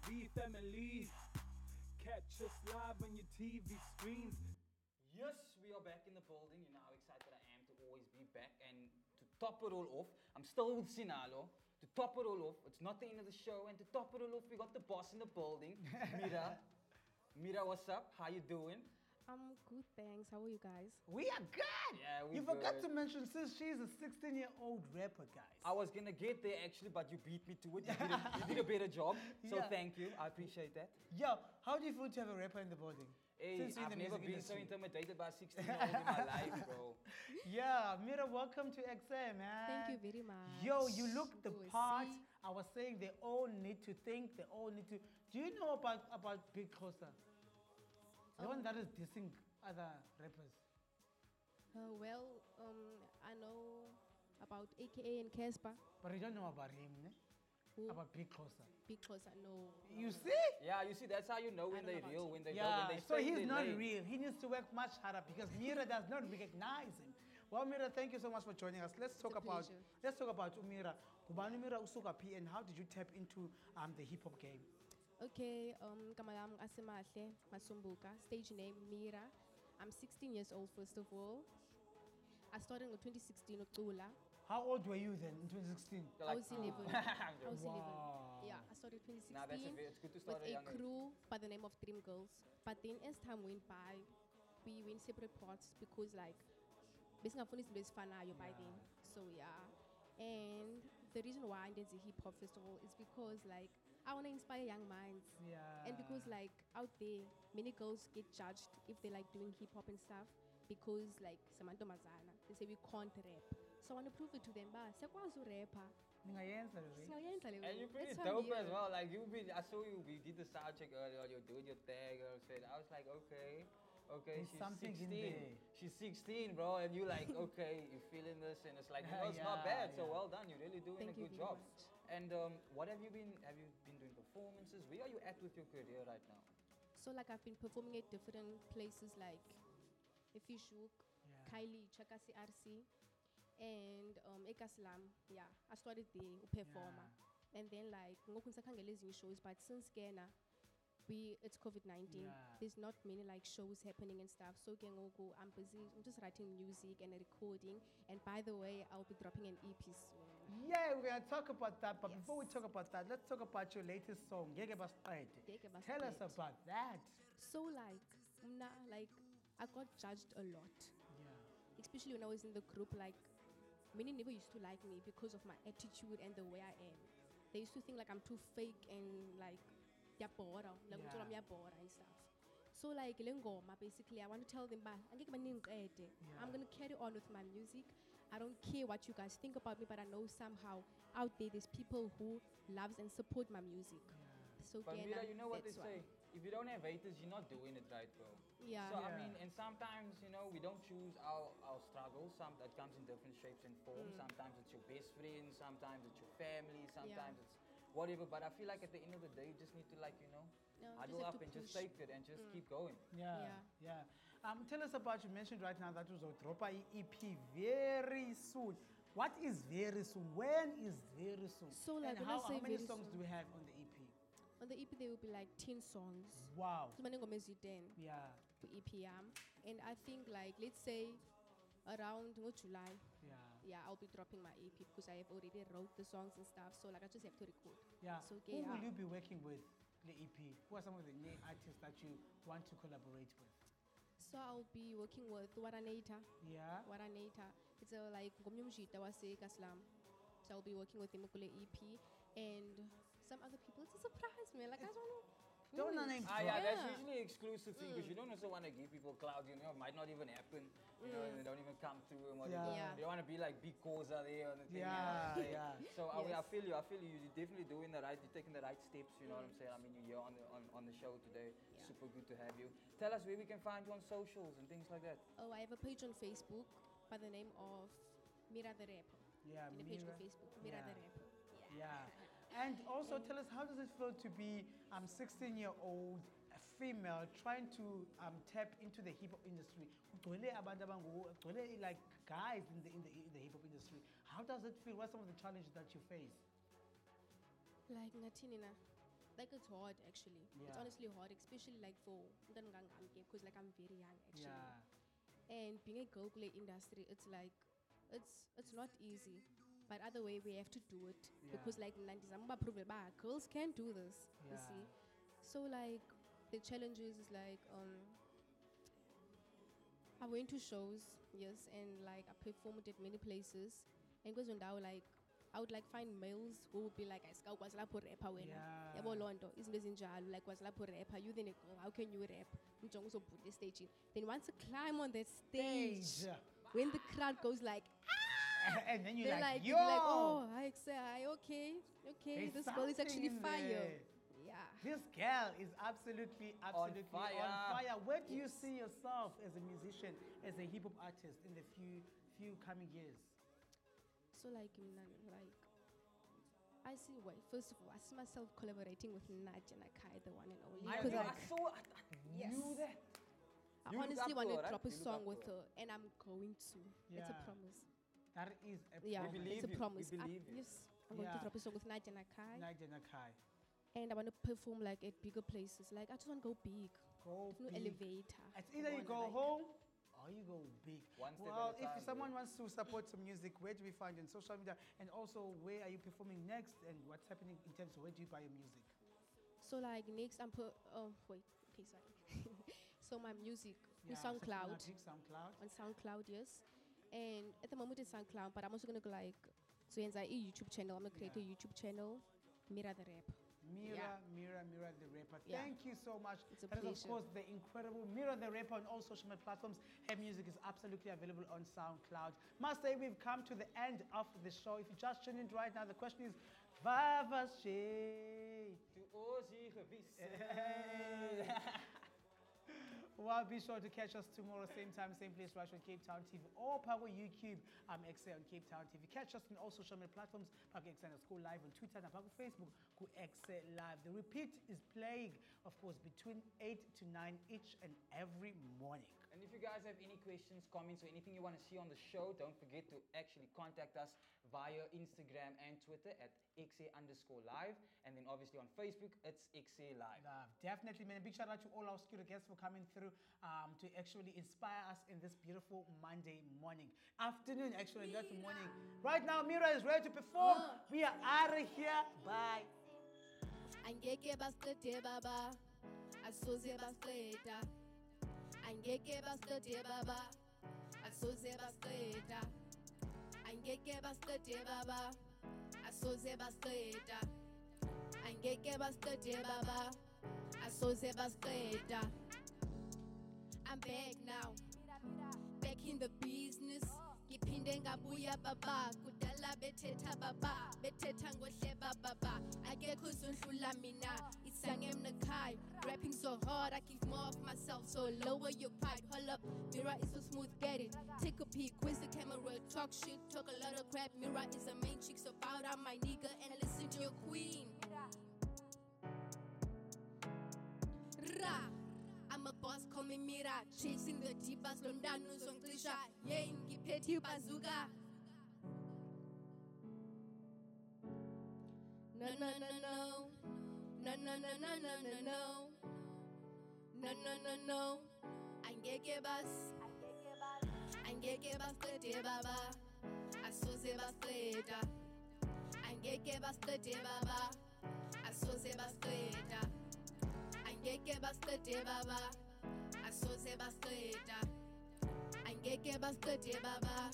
TV family. Catch us live on your TV screens. Yes, we are back in the building. You know how excited I am to always be back. And to top it all off, I'm still with Sinalo. To top it all off, it's not the end of the show. And to top it all off, we got the boss in the building, Mira. Mira, what's up? How you doing? I'm good, thanks. How are you guys? We are good. Yeah, we You forgot good. to mention, sis, she's a 16-year-old rapper, guys. I was gonna get there actually, but you beat me to it. You did a better job. So Yeah. thank you. I appreciate that. Yo, how do you feel to have a rapper in the building? Hey, Since you're in I've the never music been so industry. intimidated by a 16-year-old in my life, bro. Yeah, Mira, welcome to Ekse, man. Thank you very much. Yo, you look the Oh, I part. see. I was saying they all need to think, they all need to. Do you know about Big Closer? The one that is dissing other rappers. I know about AKA and Casper. But you don't know about him, ne? Who? About Big Closer. Because I know. You see? Yeah, you see, that's how you know when I don't they know real, about when they Yeah, when they so stay, he's they not lay. real. He needs to work much harder because Mira does not recognize him. Well, Mira, thank you so much for joining us. Let's talk a about pleasure. Umira. Kubani Mira usuka P and how did you tap into the hip hop game? Okay, Kamalam Asemahle Masumbuka, stage name Mira. I'm 16 years old, first of all. I started in 2016 October. How old were you then in 2016? You're I like, was 11. I was 11. Wow. Yeah, I started 2016 Nah, that's it's good to with start at a a young age. crew by the name of Dream Girls. But then as time went by, we went separate paths because like basically I finished this fanayo by then. So yeah. And the reason why I did the hip hop festival is because like I want to inspire young minds. Yeah. And because like out there, many girls get judged if they like doing hip hop and stuff because like Samantha Mazana, they say we can't rap. So I want to prove it to them, but sakwazi rapper. Ningayenza le way. And you're pretty dope as well. Like I saw you. We did the sound check earlier. You're doing your tag. You know what I'm saying? I was like, okay, There's she's something 16. in there. She's 16, bro. And you like, okay, you're feeling this, and it's like, you know, it's not Yeah, bad. So yeah. well done. You're really doing Thank a you good very job. much. And what have you been? Have you been doing performances? Where are you at with your career right now? So like I've been performing at different places like Ifishuk, Yeah. Kylie, Chakasi RC, and Ekaslam. Yeah, I started there, performer. And then like ngokunsakhangela ezinye shows, but since Ghana, it's COVID-19. Yeah. There's not many like shows happening and stuff. So I'm busy. I'm just writing music and recording. And by the way, I'll be dropping an EP soon. Yeah, we're gonna talk about that. But Yes. before we talk about that, let's talk about your latest song, Ngeke Basiqede. Ngeke Tell us Basiqede. about that. So like, I got judged a lot. Yeah. Especially when I was in the group, like many never used to like me because of my attitude and the way I am. They used to think like I'm too fake and like yabora, like Yeah. yabora and stuff. So like lengoma, basically I want to tell them but I'm gonna carry on with my music. I don't care what you guys think about me, but I know somehow out there's people who loves and support my music. So But Ghana, Mira, you know what they that's why. say? If you don't have haters, you're not doing it right, bro. Yeah. So I Yeah. mean, and sometimes we don't choose our struggles. That comes in different shapes and forms. Sometimes it's your best friend. Sometimes it's your family. Sometimes it's whatever. But I feel like at the end of the day, you just need to No, huddle just have up to and just push. take it and just keep going. Yeah. Tell us about, you mentioned right now that was a drop EP very soon. What is very soon? When is very soon? So, like, and when I how say many very songs soon- do we have on the EP? On the EP there will be like 10 songs. Wow. So many ngoma ezi-10 Yeah. to EP yam. And I think like let's say around July, Yeah. I'll be dropping my EP because I have already wrote the songs and stuff. So like I just have to record. Yeah. So Who will you be working with the EP? Who are some of the new artists that you want to collaborate with? So I'll be working with Waraneta. Yeah. Waraneta. It's a like ngomnyumjita wase Kaslam. So I'll be working with him on the EP and some other people. It's a surprise, man. Like I don't know. Don't name Yeah, that's Yeah. usually an exclusive thing because you don't also want to give people clouds. It might not even happen. They don't even come through and whatever. Yeah. You don't want to be like big Koza there on the thing. Yeah, yeah. So I Yes. feel you. You're definitely doing the right. You're taking the right steps. You know what I'm saying? I mean, you're here on the show today. Yeah. Super good to have you. Tell us where we can find you on socials and things like that. Oh, I have a page on Facebook by the name of Mira the Rapper. Yeah, In a page on Mira. Facebook, Mira Yeah. the Rapper. Yeah. And also tell us, how does it feel to be 16-year-old female trying to tap into the hip hop industry? Kugcwele abantu kugcwele like guys in the hip hop industry. How does it feel? What are some of the challenges that you face? Like ngathini na? Like it's hard actually. It's Yeah. honestly hard, especially like for because like I'm very young actually. Yeah. And being a girl play industry, it's like it's not easy. But other way we have to do it because like girls can do this. You Yeah. see. So like the challenges is like I went to shows, yes, and like I performed at many places. And because when I would like find males who would be like, I scout was lapho rapper wena. Yeah. Yabo lonto, izinto ezinjalo, like was lapho rapper, you then a girl, how can you rap? Njongo so put the stage in. Then once you climb on that stage, when the crowd goes like, And then you're they're like, you'd yo! be like, oh, Ekse, okay, There's this girl is actually something in fire. there. Yeah. This girl is absolutely on fire. Where do you see yourself as a musician, as a hip hop artist in the few coming years? So like I see first of all, I see myself collaborating with Nadia Nakai, the one and only. I 'Cause, knew, like, I knew that. I You look honestly up want to to her, drop a right? You look song up with to her, and I'm going to. It's a Yeah. promise. That is a Yeah, promise. believe it's a you. We promise. believe you. Yes, I'm going to Yeah. drop a song with Nadia Nakai, Nadia Nakai. and I want to perform like at bigger places. Like I just want to go big. Go No big. elevator. It's either you Wanna, go like- home or you go big. One step Well, at a if time, someone bro. wants to support some music, where do we find you on social media? And also, where are you performing next? And what's happening in terms of where do you buy your music? So like next I'm okay, sorry. So my music Yeah, with so SoundCloud. SoundCloud. On SoundCloud, yes. And at the moment it's SoundCloud, but I'm also gonna go like so a YouTube channel. I'm gonna create a YouTube channel, Mira the Rap. Mira the rapper. Yeah. Thank you so much. It's a That is, of pleasure. course, the incredible Mira the rapper on all social media platforms. Her music is absolutely available on SoundCloud. Must say we've come to the end of the show. If you just tuned in right now, the question is, Vavashe. Well, be sure to catch us tomorrow, same time, same place, right on Cape Town TV or Power YouTube. I'm Ekse on Cape Town TV. Catch us on all social media platforms. Power Ekse _ live on Twitter and Power Facebook. Go Ekse live. The repeat is playing, of course, between 8 to 9 each and every morning. And if you guys have any questions, comments, or anything you want to see on the show, don't forget to actually contact us via Instagram and Twitter at Ekse_live. And then obviously on Facebook, it's Ekse Live. Definitely, man. A big shout out to all our studio guests for coming through to actually inspire us in this beautiful Monday morning. Afternoon, actually, not morning. Right now, Mira is ready to perform. We are out of here. Bye. Angeke basiqede baba, asoze basiqeda. Angeke basiqede baba, asoze basiqeda. Angeke basiqede baba, asoze basiqeda. Angeke basiqede baba, asoze basiqeda. I'm back now, back in the business. Ngiphinde ngabuya baba, kudala bethetha baba, bethetha ngohleba baba. Akekho uzondlula mina, isangem nakhaya. Rapping so hard, I give more of myself, so lower your pride. Hold up, Mira is so smooth, get it. Take a peek, where's the camera? Talk shit, talk a lot of crap. Mira is a main chick, so bow down my nigga and listen to your queen. Ra. I'm a boss, call me Mira. Chasing the divas, London news on Krisha. Yeah, ngiphethe bazooka. No, no, no, no. No, no, no, no, no, no, no. No, no, no, no. Angeke bas. Angeke basiqede baba. Asoze basiqeda. Angeke basiqede baba. Asoze basiqeda. Angeke basiqede baba, asoze basiqeda. Angeke basiqede baba,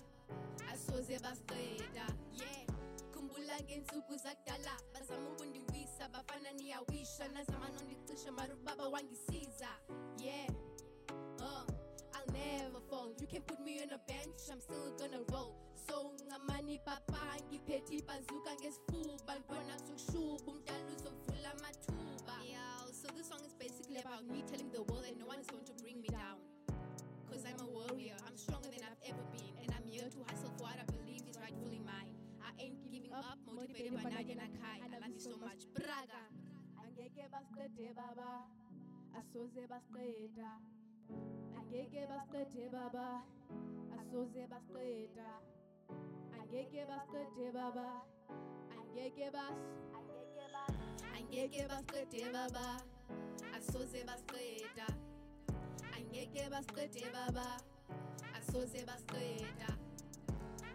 asoze basiqeda. Yeah, khumbula ngensuku zakudala, bazama ukundiwisa, bafana niyawisha, nazama nondicisha, mara ubaba wangisiza. Yeah, I'll never fall. You can put me on a bench, I'm still gonna roll. So ngamani papa, ngiphethe bazooka ngesifuba, ngibona kuzokushuba, umdala uzovula amathuba. So this song is basically about me telling the world that no one is going to bring me down. Cause I'm a warrior, I'm stronger than I've ever been. And I'm here to hustle for what I believe is rightfully mine. I ain't giving up, motivated by Nadia Nakai. I love you so much, Braga. Angeke basiqede baba, asoze basiqeda. Angeke basiqede baba, asoze basiqeda. Angeke basiqede baba, angeke bas. angeke basiqede baba asoze basiqeda angeke basiqede baba asoze basiqeda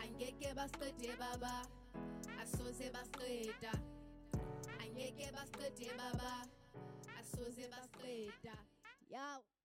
angeke basiqede baba asoze basiqeda angeke basiqede baba asoze basiqeda. Yo.